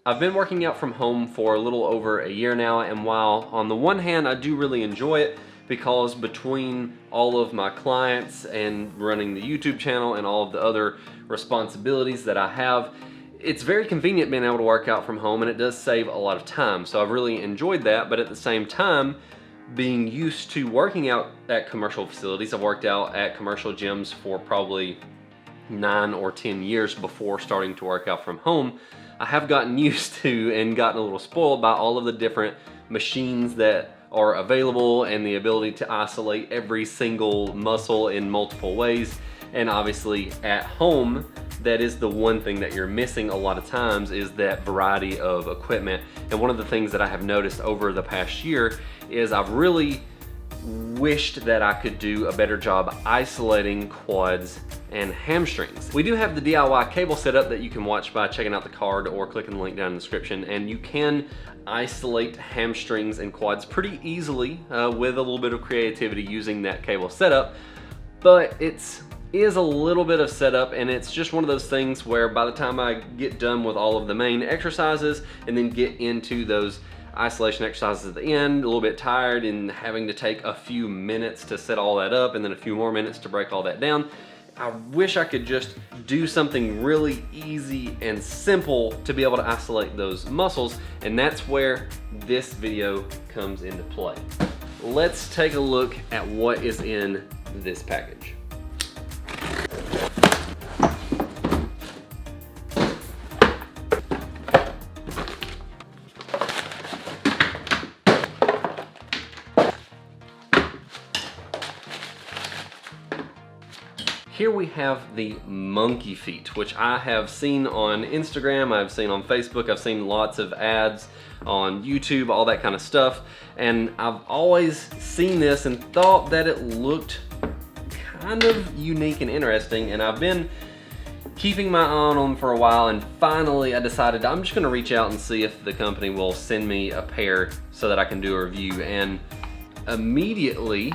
I've been working out from home for a little over a year now, and while on the one hand I do really enjoy it, because between all of my clients and running the YouTube channel and all of the other responsibilities that I have, it's very convenient being able to work out from home, and it does save a lot of time. So I've really enjoyed that, but at the same time, being used to working out at commercial facilities, I've worked out at commercial gyms for probably 9 or 10 years before starting to work out from home. I have gotten used to and gotten a little spoiled by all of the different machines that are available and the ability to isolate every single muscle in multiple ways. And obviously at home, that is the one thing that you're missing a lot of times, is that variety of equipment. And one of the things that I have noticed over the past year is I've really wished that I could do a better job isolating quads and hamstrings. We do have the DIY cable set up that you can watch by checking out the card or clicking the link down in the description, and you can isolate hamstrings and quads pretty easily with a little bit of creativity using that cable setup. But it's a little bit of setup, and it's just one of those things where by the time I get done with all of the main exercises and then get into those isolation exercises at the end, a little bit tired and having to take a few minutes to set all that up and then a few more minutes to break all that down. I wish I could just do something really easy and simple to be able to isolate those muscles, and that's where this video comes into play. Let's take a look at what is in this package. Here we have the MonkeyFeet, which I have seen on Instagram, I've seen on Facebook, I've seen lots of ads on YouTube, all that kind of stuff. And I've always seen this and thought that it looked kind of unique and interesting. And I've been keeping my eye on them for a while, and finally I decided I'm just gonna reach out and see if the company will send me a pair so that I can do a review. And immediately,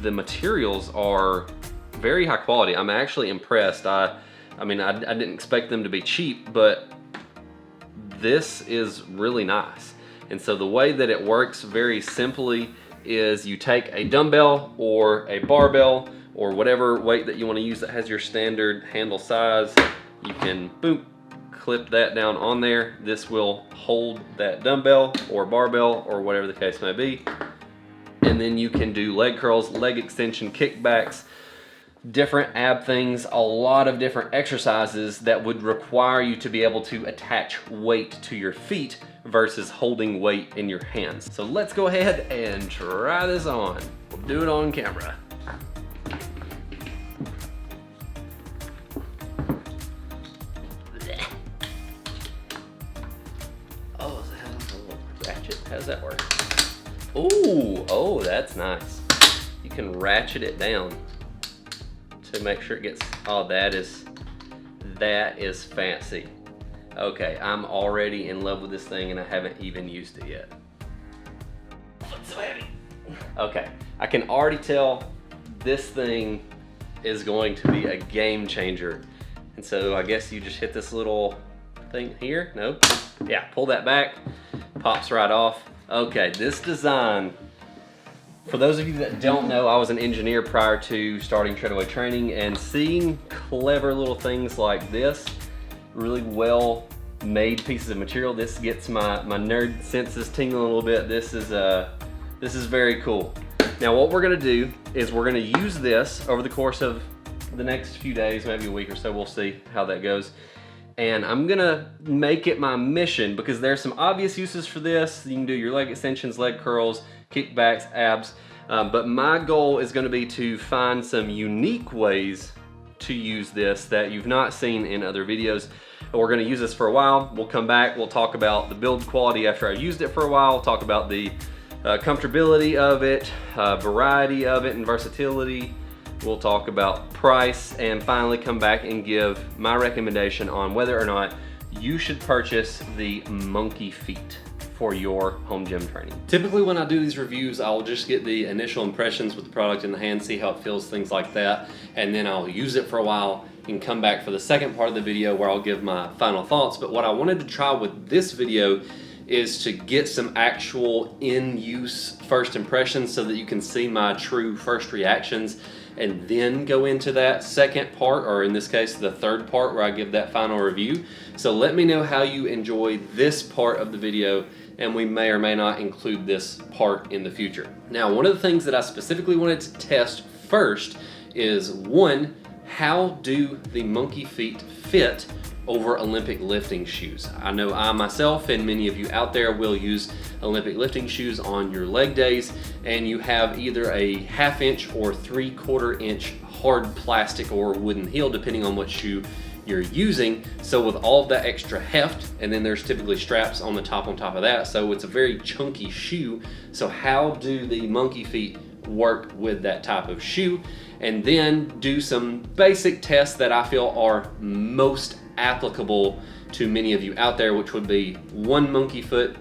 the materials are very high quality. I'm actually impressed. I mean, I didn't expect them to be cheap, but this is really nice. And so the way that it works very simply is you take a dumbbell or a barbell or whatever weight that you want to use that has your standard handle size. You can, boom, clip that down on there. This will hold that dumbbell or barbell or whatever the case may be. And then you can do leg curls, leg extension, kickbacks, different ab things, a lot of different exercises that would require you to be able to attach weight to your feet versus holding weight in your hands. So let's go ahead and try this on. We'll do it on camera. Oh, is that a little ratchet? How does that work? Ooh, oh, that's nice. You can ratchet it down to make sure it gets, oh, that is fancy. Okay, I'm already in love with this thing and I haven't even used it yet. Oh, it's so heavy. Okay, I can already tell this thing is going to be a game changer. And so I guess you just hit this little thing here. Nope. Yeah, pull that back, pops right off. Okay, this design, for those of you that don't know, I was an engineer prior to starting Treadaway Training, and seeing clever little things like this, really well made pieces of material, this gets my nerd senses tingling a little bit. This is very cool. Now what we're gonna do is we're gonna use this over the course of the next few days, maybe a week or so, we'll see how that goes. And I'm gonna make it my mission, because there's some obvious uses for this. You can do your leg extensions, leg curls, kickbacks, abs, but my goal is gonna be to find some unique ways to use this that you've not seen in other videos. We're gonna use this for a while. We'll come back, we'll talk about the build quality after I used it for a while, we'll talk about the comfortability of it, variety of it and versatility. We'll talk about price, and finally come back and give my recommendation on whether or not you should purchase the MonkeyFeet for your home gym training. Typically when I do these reviews, I'll just get the initial impressions with the product in the hand, see how it feels, things like that, and then I'll use it for a while and come back for the second part of the video where I'll give my final thoughts. But what I wanted to try with this video is to get some actual in-use first impressions so that you can see my true first reactions, and then go into that second part, or in this case the third part, where I give that final review. So let me know how you enjoyed this part of the video, and we may or may not include this part in the future. Now, one of the things that I specifically wanted to test first is, one, how do the MonkeyFeet fit over Olympic lifting shoes? I know I myself and many of you out there will use Olympic lifting shoes on your leg days, and you have either a 1/2 inch or 3/4 inch hard plastic or wooden heel, depending on what shoe you're using. So with all of that extra heft, and then there's typically straps on the top of that, so it's a very chunky shoe. So how do the MonkeyFeet work with that type of shoe? And then do some basic tests that I feel are most applicable to many of you out there, which would be one monkey foot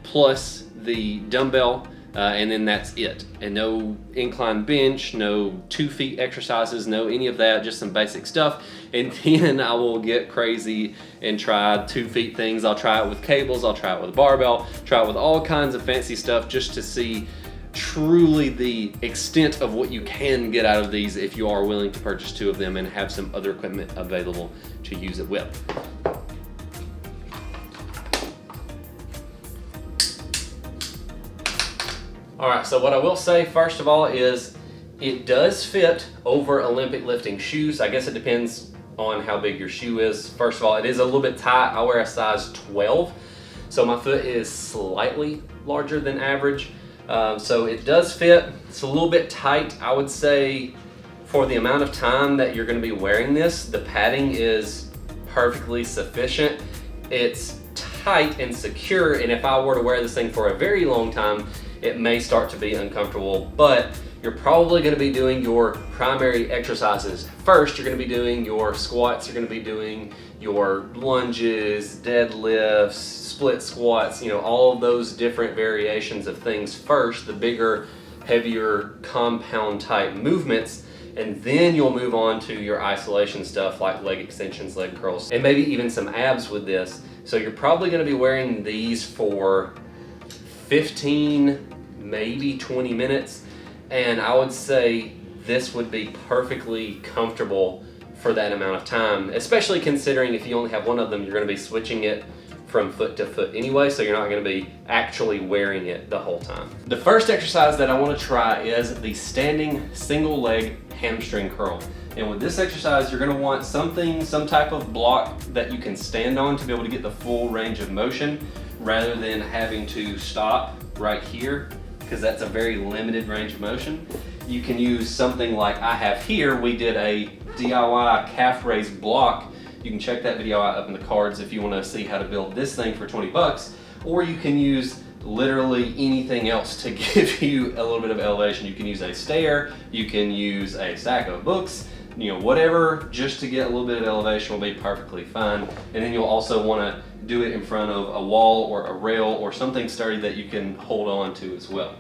plus the dumbbell, and then that's it. And no incline bench, no 2 feet exercises, no any of that, just some basic stuff. And then I will get crazy and try 2 feet things. I'll try it with cables, I'll try it with a barbell, try it with all kinds of fancy stuff, just to see truly the extent of what you can get out of these if you are willing to purchase 2 of them and have some other equipment available to use it with. All right, so what I will say first of all is it does fit over Olympic lifting shoes. I guess it depends on how big your shoe is. First of all, it is a little bit tight. I wear a size 12, so my foot is slightly larger than average. So it does fit. It's a little bit tight. I would say for the amount of time that you're going to be wearing this, the padding is perfectly sufficient. It's tight and secure, and if I were to wear this thing for a very long time, it may start to be uncomfortable, but you're probably going to be doing your primary exercises first. You're going to be doing your squats, you're going to be doing your lunges, deadlifts, split squats, you know, all of those different variations of things first, the bigger, heavier, compound type movements, and then you'll move on to your isolation stuff like leg extensions, leg curls, and maybe even some abs with this. So you're probably going to be wearing these for 15, maybe 20 minutes, and I would say this would be perfectly comfortable for that amount of time, especially considering if you only have one of them, you're going to be switching it from foot to foot anyway, so you're not going to be actually wearing it the whole time. The first exercise that I want to try is the standing single leg hamstring curl. And with this exercise, you're going to want some type of block that you can stand on to be able to get the full range of motion, rather than having to stop right here, because that's a very limited range of motion. You can use something like I have here. We did a DIY calf raise block. You can check that video out up in the cards if you want to see how to build this thing for 20 bucks, or you can use literally anything else to give you a little bit of elevation. You can use a stair, you can use a stack of books, you know, whatever, just to get a little bit of elevation will be perfectly fine. And then you'll also want to do it in front of a wall or a rail or something sturdy that you can hold on to as well.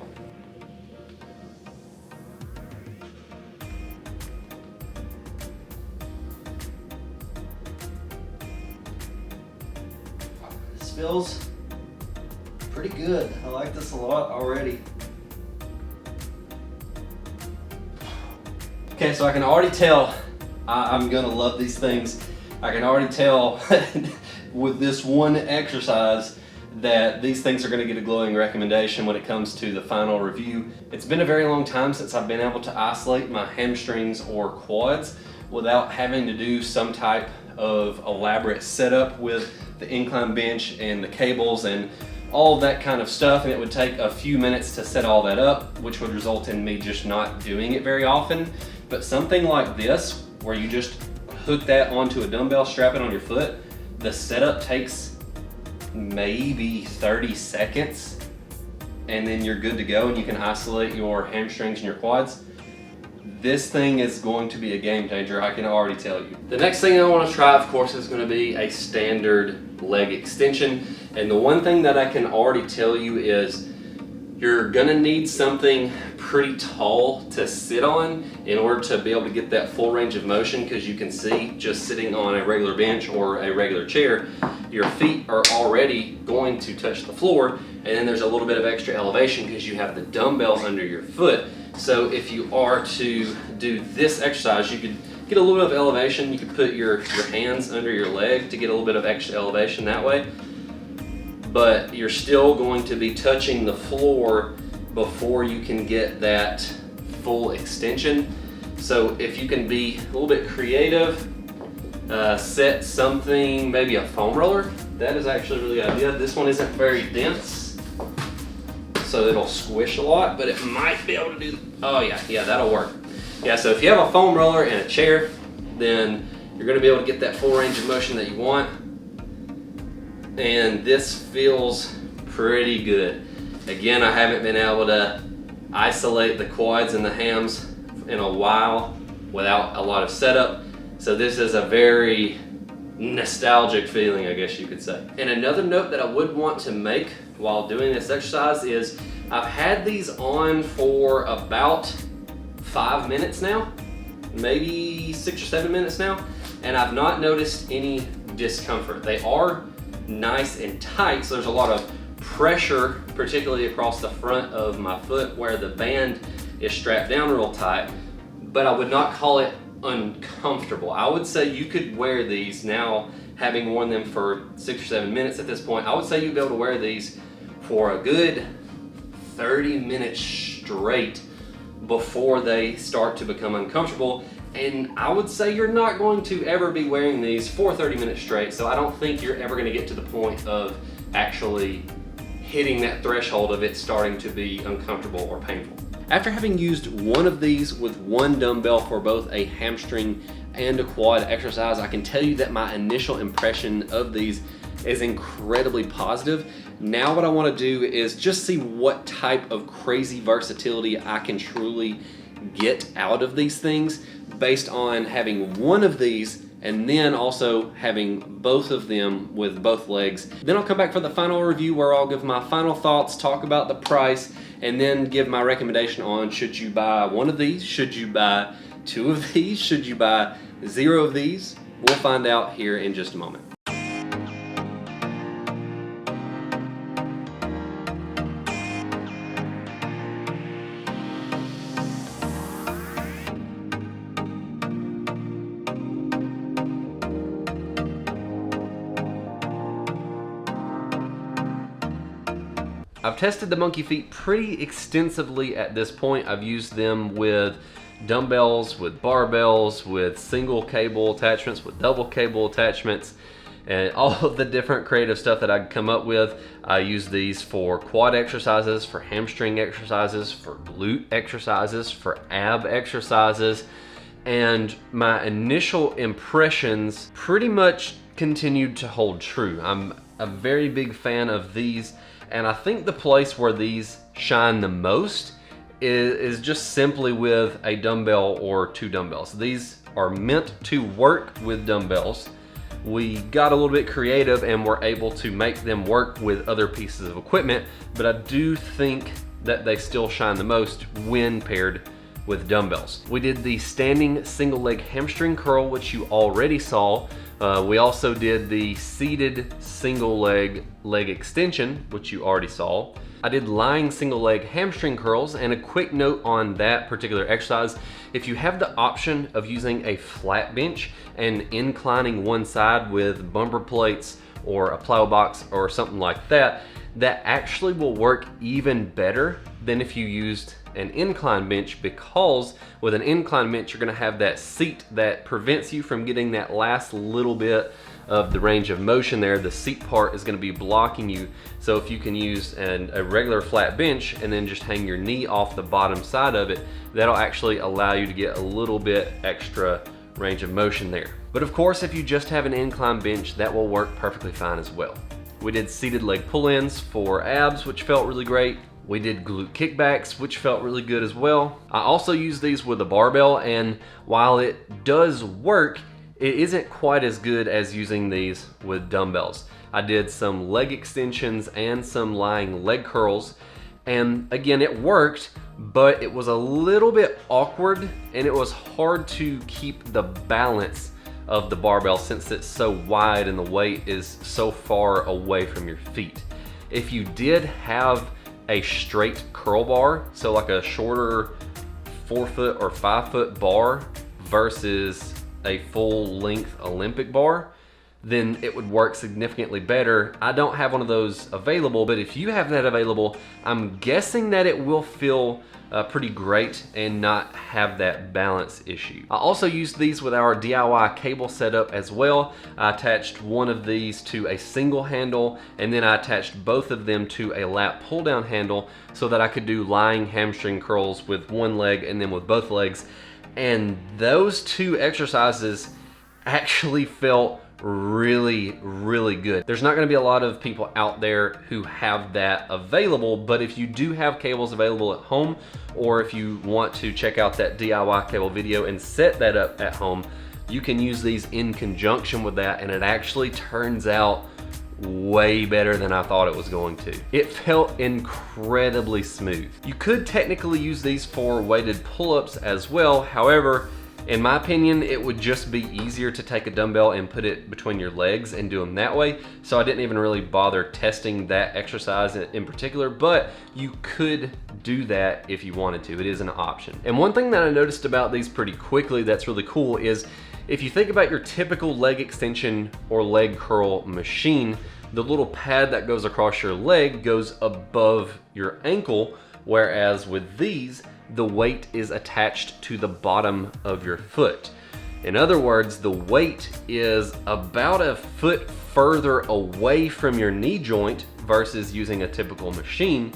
This feels pretty good. I like this a lot already. Okay, so I can already tell I'm gonna love these things. I can already tell with this one exercise that these things are gonna get a glowing recommendation when it comes to the final review. It's been a very long time since I've been able to isolate my hamstrings or quads without having to do some type of elaborate setup with the incline bench and the cables and all of that kind of stuff, and it would take a few minutes to set all that up, which would result in me just not doing it very often. But something like this, where you just hook that onto a dumbbell, strap it on your foot, the setup takes maybe 30 seconds, and then you're good to go and you can isolate your hamstrings and your quads. This thing is going to be a game changer, I can already tell you. The next thing I want to try, of course, is going to be a standard leg extension. And the one thing that I can already tell you is you're going to need something pretty tall to sit on in order to be able to get that full range of motion, because you can see just sitting on a regular bench or a regular chair, your feet are already going to touch the floor, and then there's a little bit of extra elevation because you have the dumbbell under your foot. So if you are to do this exercise, you could get a little bit of elevation. You could put your hands under your leg to get a little bit of extra elevation that way. But you're still going to be touching the floor before you can get that full extension. So if you can be a little bit creative, set something, maybe a foam roller, that is actually a really good idea. This one isn't very dense, so it'll squish a lot, but it might be able to do, oh yeah, that'll work. Yeah, so if you have a foam roller and a chair, then you're gonna be able to get that full range of motion that you want. And this feels pretty good. Again, I haven't been able to isolate the quads and the hams in a while without a lot of setup. So this is a very nostalgic feeling, I guess you could say. And another note that I would want to make while doing this exercise is I've had these on for about 5 minutes now, maybe 6 or 7 minutes now, and I've not noticed any discomfort. They are nice and tight, so there's a lot of pressure, particularly across the front of my foot where the band is strapped down real tight, but I would not call it uncomfortable. I would say you could wear these now, having worn them for 6 or 7 minutes at this point. I would say you'd be able to wear these for a good 30 minutes straight before they start to become uncomfortable. And I would say you're not going to ever be wearing these for 30 minutes straight, so I don't think you're ever going to get to the point of actually hitting that threshold of it starting to be uncomfortable or painful. After having used one of these with one dumbbell for both a hamstring and a quad exercise, I can tell you that my initial impression of these is incredibly positive. Now what I want to do is just see what type of crazy versatility I can truly get out of these things based on having one of these and then also having both of them with both legs. Then I'll come back for the final review where I'll give my final thoughts, talk about the price, and then give my recommendation on should you buy one of these, should you buy 2 of these, should you buy 0 of these. We'll find out here in just a moment. I've tested the MonkeyFeet pretty extensively at this point. I've used them with dumbbells, with barbells, with single cable attachments, with double cable attachments, and all of the different creative stuff that I could come up with. I use these for quad exercises, for hamstring exercises, for glute exercises, for ab exercises, and my initial impressions pretty much continued to hold true. I'm a very big fan of these, and I think the place where these shine the most is just simply with a dumbbell or 2 dumbbells. These are meant to work with dumbbells. We got a little bit creative and were able to make them work with other pieces of equipment, but I do think that they still shine the most when paired with dumbbells. We did the standing single leg hamstring curl, which you already saw. We also did the seated single leg extension, which you already saw. I did lying single leg hamstring curls, and a quick note on that particular exercise, if you have the option of using a flat bench and inclining one side with bumper plates or a plow box or something like that, that actually will work even better than if you used an incline bench, because with an incline bench you're going to have that seat that prevents you from getting that last little bit of the range of motion there. The seat part is going to be blocking you. So if you can use a regular flat bench and then just hang your knee off the bottom side of it, that'll actually allow you to get a little bit extra range of motion there. But of course, if you just have an incline bench, that will work perfectly fine as well. We did seated leg pull-ins for abs, which felt really great. We did glute kickbacks, which felt really good as well. I also used these with a barbell, and while it does work, it isn't quite as good as using these with dumbbells. I did some leg extensions and some lying leg curls, and again, it worked, but it was a little bit awkward and it was hard to keep the balance of the barbell since it's so wide and the weight is so far away from your feet. If you did have a straight curl bar, so like a shorter 4-foot or 5-foot bar versus a full length Olympic bar, then it would work significantly better. I don't have one of those available, but if you have that available, I'm guessing that it will feel pretty great and not have that balance issue. I also used these with our DIY cable setup as well. I attached one of these to a single handle, and then I attached both of them to a lat pull down handle so that I could do lying hamstring curls with one leg and then with both legs. And those two exercises actually felt really, really good. There's not going to be a lot of people out there who have that available, but if you do have cables available at home, or if you want to check out that DIY cable video and set that up at home, you can use these in conjunction with that, and it actually turns out way better than I thought it was going to. It felt incredibly smooth. You could technically use these for weighted pull-ups as well. However, in my opinion, it would just be easier to take a dumbbell and put it between your legs and do them that way. So I didn't even really bother testing that exercise in particular, but you could do that if you wanted to. It is an option. And one thing that I noticed about these pretty quickly that's really cool is if you think about your typical leg extension or leg curl machine, the little pad that goes across your leg goes above your ankle, whereas with these, the weight is attached to the bottom of your foot. In other words, the weight is about a foot further away from your knee joint versus using a typical machine.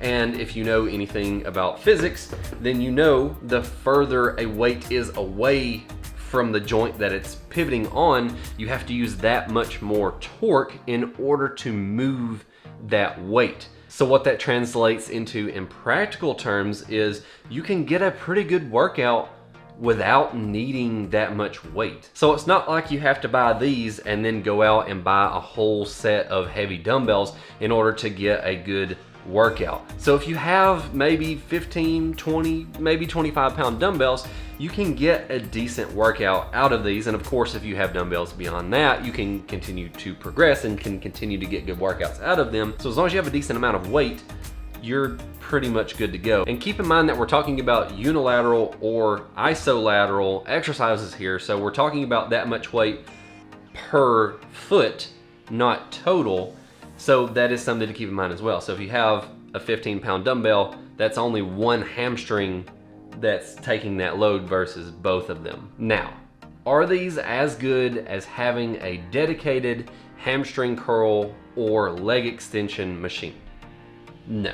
And if you know anything about physics, then you know the further a weight is away from the joint that it's pivoting on, you have to use that much more torque in order to move that weight. So what that translates into in practical terms is you can get a pretty good workout without needing that much weight. So it's not like you have to buy these and then go out and buy a whole set of heavy dumbbells in order to get a good workout. So if you have maybe 15, 20, maybe 25 pound dumbbells, you can get a decent workout out of these. And of course, if you have dumbbells beyond that, you can continue to progress and can continue to get good workouts out of them. So as long as you have a decent amount of weight, you're pretty much good to go. And keep in mind that we're talking about unilateral or isolateral exercises here. So we're talking about that much weight per foot, not total. So that is something to keep in mind as well. So if you have a 15-pound dumbbell, that's only one hamstring that's taking that load versus both of them. Now, are these as good as having a dedicated hamstring curl or leg extension machine? No.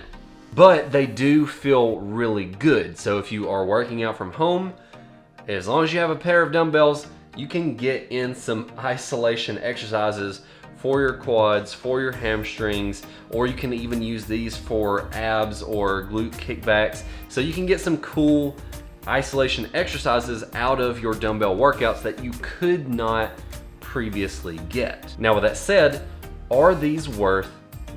But they do feel really good. So if you are working out from home, as long as you have a pair of dumbbells, you can get in some isolation exercises for your quads, for your hamstrings, or you can even use these for abs or glute kickbacks. So you can get some cool isolation exercises out of your dumbbell workouts that you could not previously get. Now with that said, are these worth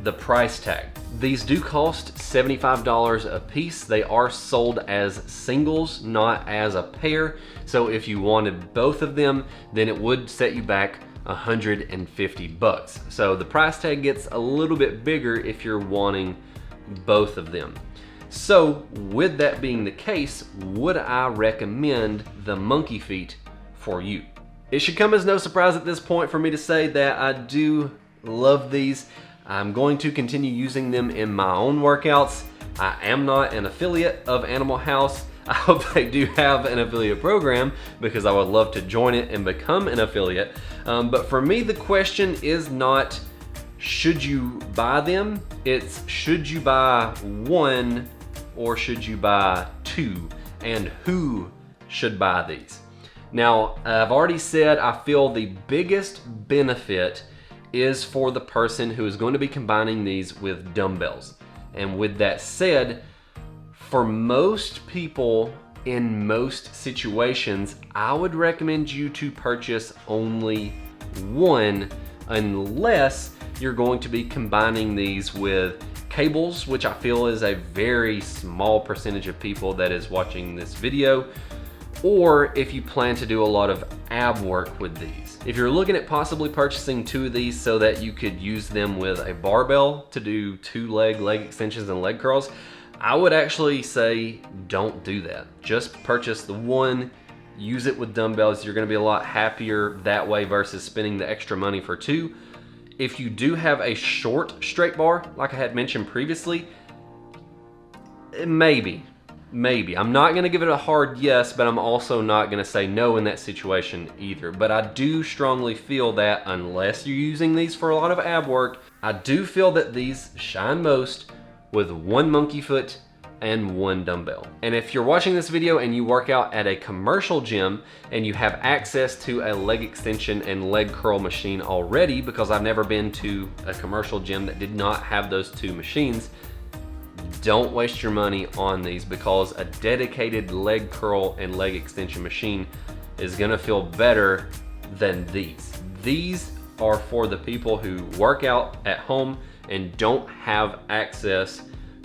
the price tag? These do cost $75 a piece. They are sold as singles, not as a pair. So if you wanted both of them, then it would set you back $150. So the price tag gets a little bit bigger if you're wanting both of them. So with that being the case, would I recommend the MonkeyFeet for you? It should come as no surprise at this point for me to say that I do love these. I'm going to continue using them in my own workouts. I am not an affiliate of Animal House. I hope they do have an affiliate program because I would love to join it and become an affiliate. But for me, the question is not should you buy them? It's should you buy one or should you buy two? And who should buy these? Now, I've already said I feel the biggest benefit is for the person who is going to be combining these with dumbbells. And with that said, for most people in most situations, I would recommend you to purchase only one, unless you're going to be combining these with cables, which I feel is a very small percentage of people that is watching this video, or if you plan to do a lot of ab work with these. If you're looking at possibly purchasing 2 of these so that you could use them with a barbell to do 2 leg extensions and leg curls, I would actually say don't do that. Just purchase the one, use it with dumbbells. You're gonna be a lot happier that way versus spending the extra money for 2. If you do have a short straight bar, like I had mentioned previously, maybe. I'm not gonna give it a hard yes, but I'm also not gonna say no in that situation either. But I do strongly feel that unless you're using these for a lot of ab work, I do feel that these shine most with 1 monkey foot and 1 dumbbell. And if you're watching this video and you work out at a commercial gym and you have access to a leg extension and leg curl machine already, because I've never been to a commercial gym that did not have those 2 machines, don't waste your money on these, because a dedicated leg curl and leg extension machine is gonna feel better than these. These are for the people who work out at home and don't have access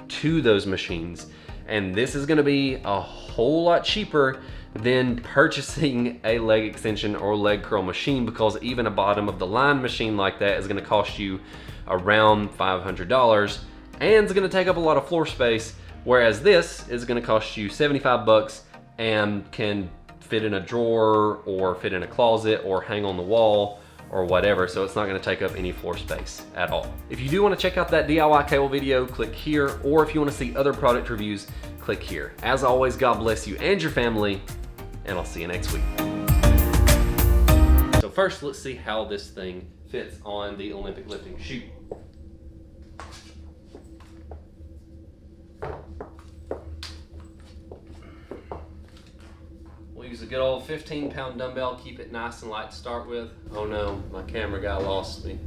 to those machines. And this is gonna be a whole lot cheaper than purchasing a leg extension or leg curl machine, because even a bottom of the line machine like that is gonna cost you around $500 and it's gonna take up a lot of floor space, whereas this is gonna cost you 75 bucks and can fit in a drawer or fit in a closet or hang on the wall or whatever, so it's not gonna take up any floor space at all. If you do wanna check out that DIY cable video, click here, or if you wanna see other product reviews, click here. As always, God bless you and your family, and I'll see you next week. So first, let's see how this thing fits on the Olympic lifting chute. Use a good old 15-pound dumbbell, keep it nice and light to start with. Oh no, my camera guy lost me.